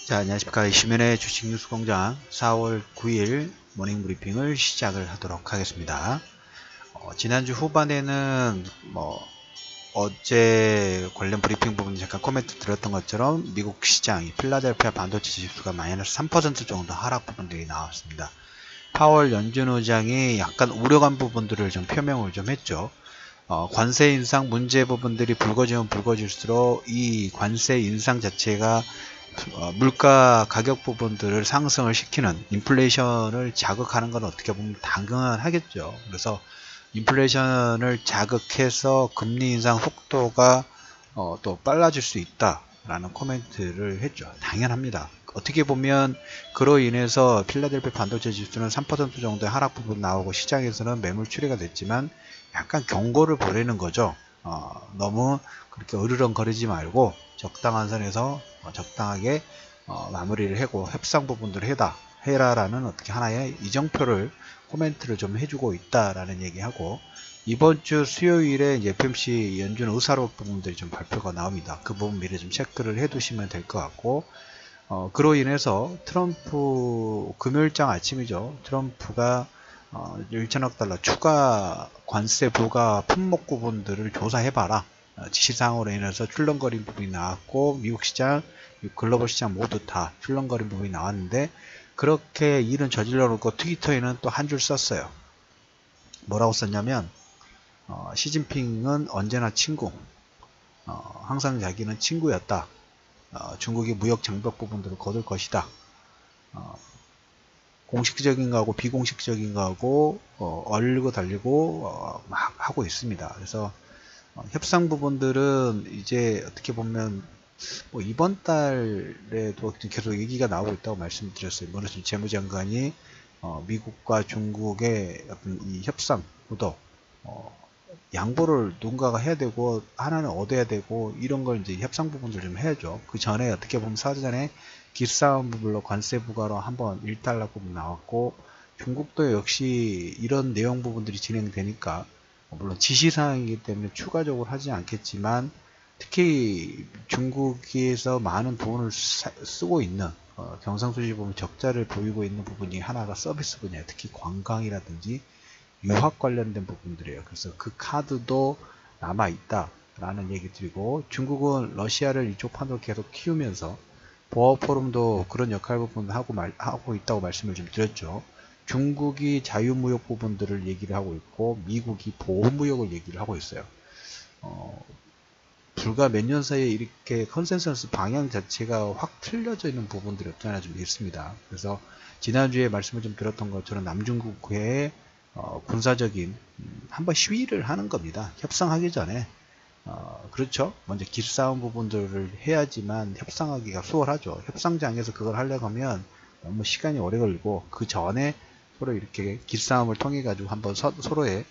자, 안녕하십니까. 이시민의 주식뉴스공장 4월 9일 모닝브리핑을 시작을 하도록 하겠습니다. 지난주 후반에는 어제 관련 브리핑 부분에 잠깐 코멘트 드렸던 것처럼 미국 시장이 필라델피아 반도체 지수가 마이너스 3% 정도 하락 부분들이 나왔습니다. 파월 연준 의장이 약간 우려간 부분들을 좀 표명을 좀 했죠. 관세 인상 문제 부분들이 불거지면 불거질수록 이 관세 인상 자체가 물가 가격 부분들을 상승을 시키는 인플레이션을 자극하는 건 어떻게 보면 당연하겠죠. 그래서 인플레이션을 자극해서 금리 인상 속도가 또 빨라질 수 있다라는 코멘트를 했죠. 당연합니다. 어떻게 보면 그로 인해서 필라델피아 반도체 지수는 3% 정도의 하락 부분 나오고 시장에서는 매물 추리가 됐지만 약간 경고를 보내는 거죠. 너무 그렇게 으르렁거리지 말고 적당한 선에서 적당하게 마무리를 하고 협상 부분들을 해라라는 어떻게 하나의 이정표를 코멘트를 좀 해주고 있다라는 얘기하고, 이번 주 수요일에 이제 FOMC 연준 의사록 부분들이 좀 발표가 나옵니다. 그 부분 미리 좀 체크를 해두시면 될 것 같고, 그로 인해서 트럼프 금요일장 아침이죠. 트럼프가 1천억 달러 추가 관세 부과 품목 부분들을 조사해봐라. 지시사항으로 인해서 출렁거린 부분이 나왔고, 미국 시장, 글로벌 시장 모두 다 출렁거린 부분이 나왔는데, 그렇게 일은 저질러 놓고 트위터에는 또 한 줄 썼어요. 뭐라고 썼냐면, 시진핑은 언제나 친구, 항상 자기는 친구였다. 중국이 무역 장벽 부분들을 거둘 것이다. 공식적인 거하고 비공식적인 거하고 얼리고 달리고 막 하고 있습니다. 그래서 협상 부분들은 이제 어떻게 보면 이번 달에도 계속 얘기가 나오고 있다고 말씀드렸어요. 물론 재무장관이 미국과 중국의 어떤 이 협상 구도 양보를 누군가가 해야 되고 하나는 얻어야 되고 이런 걸 이제 협상 부분들 좀 해야죠. 그 전에 어떻게 보면 사전에 기싸움 부분로 관세 부과로 한번 일단락 부분 나왔고, 중국도 역시 이런 내용 부분들이 진행되니까 물론 지시사항이기 때문에 추가적으로 하지 않겠지만, 특히 중국에서 많은 돈을 쓰고 있는 경상수지 보면 적자를 보이고 있는 부분이 하나가 서비스 분야, 특히 관광이라든지 유학 관련된 부분들이에요. 그래서 그 카드도 남아있다 라는 얘기 드리고, 중국은 러시아를 이쪽 판으로 계속 키우면서 보어 포럼도 그런 역할 부분을 하고 있다고 말씀을 좀 드렸죠. 중국이 자유무역 부분들을 얘기를 하고 있고, 미국이 보호무역을 얘기를 하고 있어요. 불과 몇 년 사이에 이렇게 컨센서스 방향 자체가 확 틀려져 있는 부분들이 없지 않아 좀 있습니다. 그래서 지난주에 말씀을 좀 드렸던 것처럼 남중국해의 군사적인 한번 시위를 하는 겁니다. 협상하기 전에. 그렇죠. 먼저 기싸움 부분들을 해야지만 협상하기가 수월하죠. 협상장에서 그걸 하려고 하면 너무 시간이 오래 걸리고, 그 전에 서로 이렇게 기싸움을 통해 가지고 한번 서로의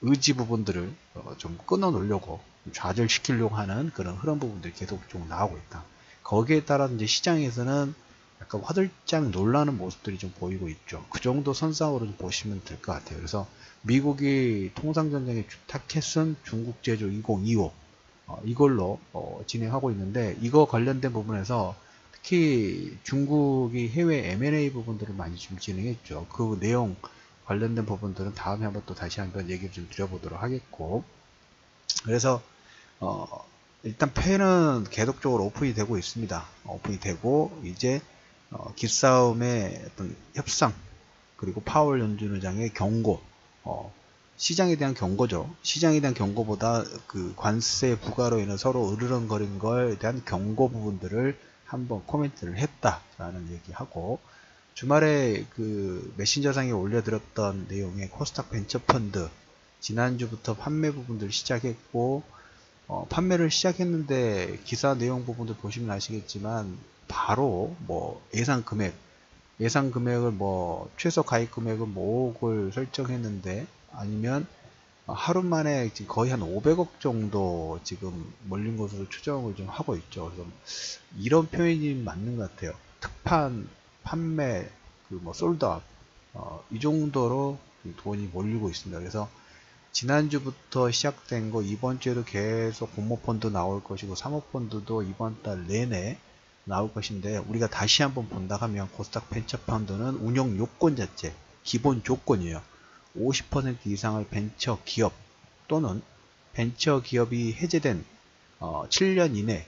의지 부분들을 좀 끊어 놓으려고 좌절시키려고 하는 그런 흐름 부분들이 계속 좀 나오고 있다. 거기에 따라 이제 시장에서는 약간 화들짝 놀라는 모습들이 좀 보이고 있죠. 그 정도 선상으로 좀 보시면 될 것 같아요. 그래서 미국이 통상전쟁의 타켓은 중국 제조 2025 이걸로 진행하고 있는데, 이거 관련된 부분에서 특히 중국이 해외 M&A 부분들을 많이 좀 진행했죠. 그 내용 관련된 부분들은 다음에 한번 또 다시 한번 얘기를 좀 드려보도록 하겠고, 그래서 일단 펜은 계속적으로 오픈이 되고 있습니다. 오픈이 되고, 이제 기싸움의 어떤 협상, 그리고 파월 연준 의장의 경고, 시장에 대한 경고죠. 시장에 대한 경고보다 그 관세 부과로 인해 서로 으르렁거린 거에 대한 경고 부분들을 한번 코멘트를 했다라는 얘기하고, 주말에 그 메신저상에 올려드렸던 내용의 코스닥 벤처펀드 지난주부터 판매 부분들 시작했고, 판매를 시작했는데 기사 내용 부분들 보시면 아시겠지만 바로 예상 금액을 최소 가입 금액은 5억을 설정했는데, 아니면 하루 만에 지금 거의 한 500억 정도 지금 몰린 것으로 추정을 좀 하고 있죠. 그래서 이런 표현이 맞는 것 같아요. 특판 판매 솔드아웃 이 정도로 돈이 몰리고 있습니다. 그래서 지난주부터 시작된 거 이번 주에도 계속 공모펀드 나올 것이고, 사모펀드도 이번 달 내내 나올 것인데, 우리가 다시 한번 본다 하면 코스닥 벤처펀드는 운용 요건 자체, 기본 조건이에요. 50% 이상을 벤처 기업 또는 벤처 기업이 해제된 7년 이내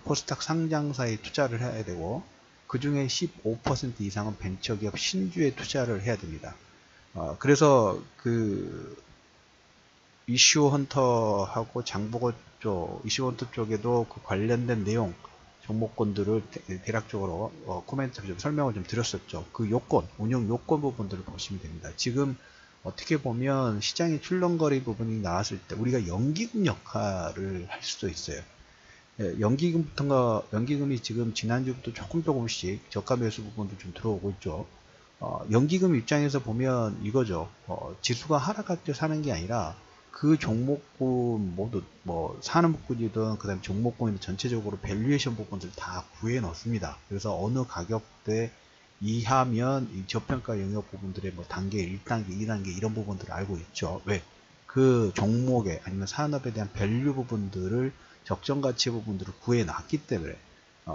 코스닥 상장사에 투자를 해야 되고, 그 중에 15% 이상은 벤처기업 신주에 투자를 해야 됩니다. 그래서 그 이슈 헌터하고 장보고 쪽, 이슈 헌터 쪽에도 그 관련된 내용, 종목군들을 대략적으로 코멘트를 좀 설명을 좀 드렸었죠. 그 요건, 운영 요건 부분들을 보시면 됩니다. 지금 어떻게 보면 시장의 출렁거리 부분이 나왔을 때 우리가 연기금 역할을 할 수도 있어요. 연기금이 지금 지난주부터 조금씩 저가 매수 부분도 좀 들어오고 있죠. 연기금 입장에서 보면 이거죠. 지수가 하락할 때 사는 게 아니라 그 종목군 모두 뭐 산업군이든 그다음 종목군이든 전체적으로 밸류에이션 부분들 다 구해 넣습니다. 그래서 어느 가격대 이하면 이 저평가 영역 부분들의 뭐 단계 1단계, 2단계 이런 부분들을 알고 있죠. 왜? 그 종목에 아니면 산업에 대한 밸류 부분들을 적정 가치 부분들을 구해 놨기 때문에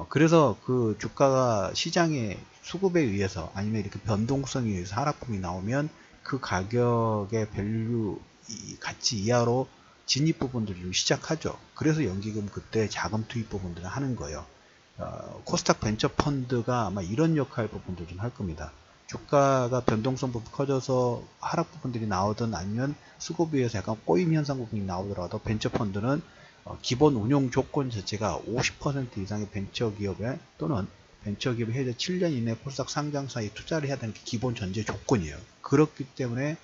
그래서 그 주가가 시장의 수급에 의해서 아니면 이렇게 변동성에 의해서 하락폭이 나오면 그 가격의 밸류 가치 이하로 진입 부분들을 좀 시작하죠. 그래서 연기금 그때 자금 투입 부분들을 하는 거예요. 코스닥 벤처 펀드가 아마 이런 역할 부분들 좀 할 겁니다. 주가가 변동성 부분 커져서 하락 부분들이 나오든 아니면 수급에 의해서 약간 꼬임 현상 부분이 나오더라도 벤처 펀드는 기본 운용 조건 자체가 50% 이상의 벤처기업에 또는 벤처기업이 해제 7년 이내 코스닥 상장사에 투자를 해야 되는 게 기본 전제 조건이에요. 그렇기 때문에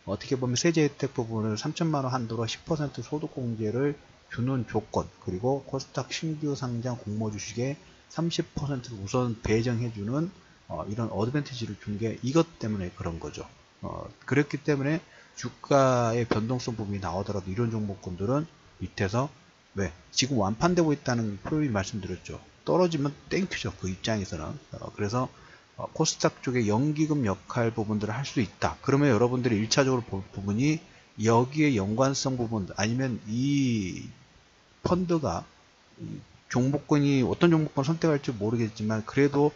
어떻게 보면 세제 혜택 부분을 3천만원 한도로 10% 소득공제를 주는 조건, 그리고 코스닥 신규 상장 공모주식에 30% 우선 배정해주는 이런 어드밴티지를 준 게 이것 때문에 그런 거죠. 그렇기 때문에 주가의 변동성 부분이 나오더라도 이런 종목군들은 밑에서 왜 지금 완판되고 있다는 표현이 말씀드렸죠. 떨어지면 땡큐죠. 그 입장에서는. 그래서 코스닥 쪽에 연기금 역할 부분들을 할 수 있다. 그러면 여러분들이 1차적으로 볼 부분이 여기에 연관성 부분 아니면 이 펀드가 종목군이 어떤 종목군 선택할지 모르겠지만 그래도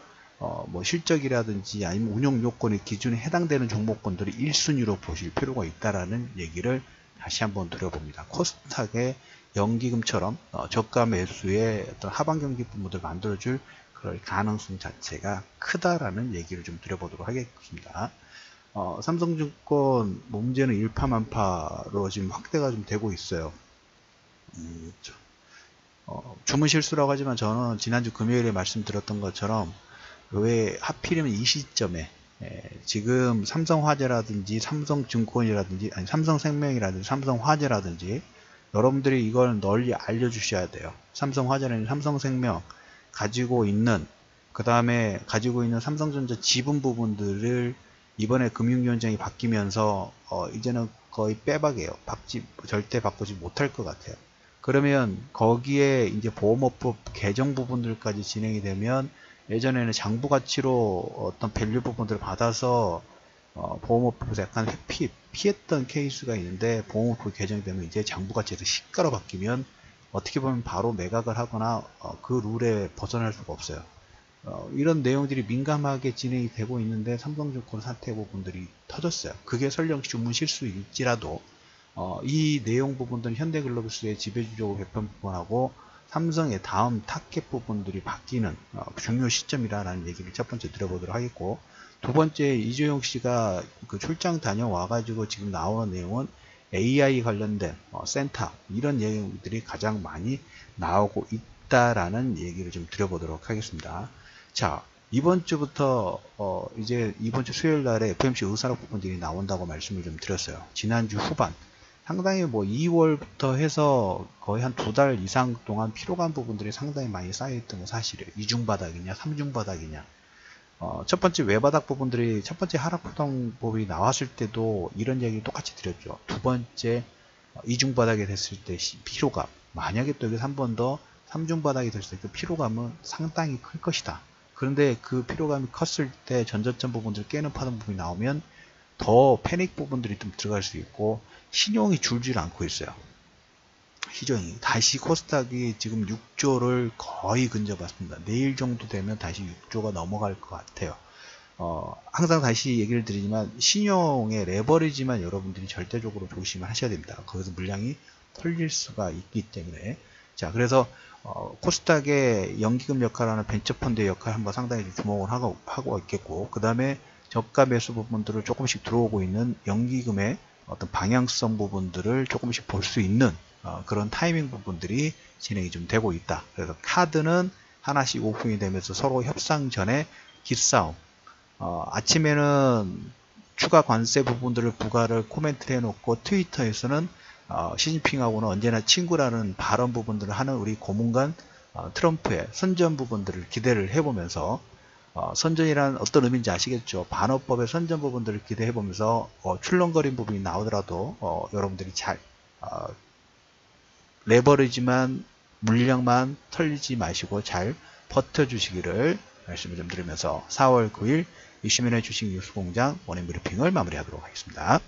뭐 실적이라든지 아니면 운용 요건의 기준에 해당되는 종목군들이 1순위로 보실 필요가 있다라는 얘기를 다시 한번 드려봅니다. 코스닥의 연기금처럼 저가 매수의 어떤 하방 경기 부분을 만들어줄 그럴 가능성 자체가 크다라는 얘기를 좀 드려보도록 하겠습니다. 삼성증권 문제는 일파만파로 지금 확대가 좀 되고 있어요. 주문 실수라고 하지만 저는 지난주 금요일에 말씀드렸던 것처럼 왜 하필이면 이 시점에 지금 삼성화재라든지 삼성증권이라든지 아니 삼성생명이라든지 삼성화재라든지 여러분들이 이걸 널리 알려주셔야 돼요. 삼성화재라든지 삼성생명 가지고 있는 그 다음에 가지고 있는 삼성전자 지분 부분들을 이번에 금융위원장이 바뀌면서 이제는 거의 빼박이에요. 절대 바꾸지 못할 것 같아요. 그러면 거기에 이제 보험업법 개정 부분들까지 진행이 되면 예전에는 장부 가치로 어떤 밸류 부분들을 받아서 보험업법에서 약간 피했던 케이스가 있는데 보험업법이 개정이 되면 이제 장부 가치에서 시가로 바뀌면 어떻게 보면 바로 매각을 하거나 그 룰에 벗어날 수가 없어요. 이런 내용들이 민감하게 진행이 되고 있는데 삼성증권 사태 부분들이 터졌어요. 그게 설령 주문 실수일지라도 이 내용 부분들은 현대글로비스의 지배주적으로 개편 부분하고 삼성의 다음 타겟 부분들이 바뀌는 중요 시점이라는 얘기를 첫 번째 드려보도록 하겠고, 두 번째 이재용 씨가 그 출장 다녀와가지고 지금 나오는 내용은 AI 관련된 센터 이런 내용들이 가장 많이 나오고 있다라는 얘기를 좀 드려보도록 하겠습니다. 자, 이번 주부터 이제 이번 주 수요일 날에 FOMC 의사록 부분들이 나온다고 말씀을 좀 드렸어요. 지난주 후반 상당히 뭐 2월부터 해서 거의 한 2달 이상 동안 피로감 부분들이 상당히 많이 쌓여있던 거 사실이에요. 2중 바닥이냐 3중 바닥이냐. 첫 번째 외바닥 부분들이 첫 번째 하락폭이 나왔을 때도 이런 얘기 똑같이 드렸죠. 두 번째 2중 바닥이 됐을 때 피로감, 만약에 또 여기서 한 번 더 3중 바닥이 됐을 때 그 피로감은 상당히 클 것이다. 그런데 그 피로감이 컸을 때 전저점 부분들 깨는 파동 부분이 나오면 더 패닉 부분들이 좀 들어갈 수 있고 신용이 줄질 않고 있어요. 시종이 다시 코스닥이 지금 6조를 거의 근접했습니다. 내일 정도 되면 다시 6조가 넘어갈 것 같아요. 항상 다시 얘기를 드리지만 신용의 레버리지만 여러분들이 절대적으로 조심을 하셔야 됩니다. 거기서 물량이 털릴 수가 있기 때문에. 자, 그래서 코스닥의 연기금 역할하는 벤처펀드의 역할 한번 상당히 주목을 하고 있겠고, 그 다음에 저가 매수 부분들을 조금씩 들어오고 있는 연기금의 어떤 방향성 부분들을 조금씩 볼 수 있는 그런 타이밍 부분들이 진행이 좀 되고 있다. 그래서 카드는 하나씩 오픈이 되면서 서로 협상 전에 기싸움. 아침에는 추가 관세 부분들을 부과를 코멘트를 해놓고 트위터에서는 시진핑하고는 언제나 친구라는 발언 부분들을 하는 우리 고문관 트럼프의 선전 부분들을 기대를 해보면서 선전이란 어떤 의미인지 아시겠죠? 반어법의 선전 부분들을 기대해보면서 출렁거린 부분이 나오더라도 여러분들이 잘 레버리지만 물량만 털리지 마시고 잘 버텨주시기를 말씀을 좀 드리면서 4월 9일 이슈민의 주식 뉴스공장 모닝 브리핑을 마무리하도록 하겠습니다.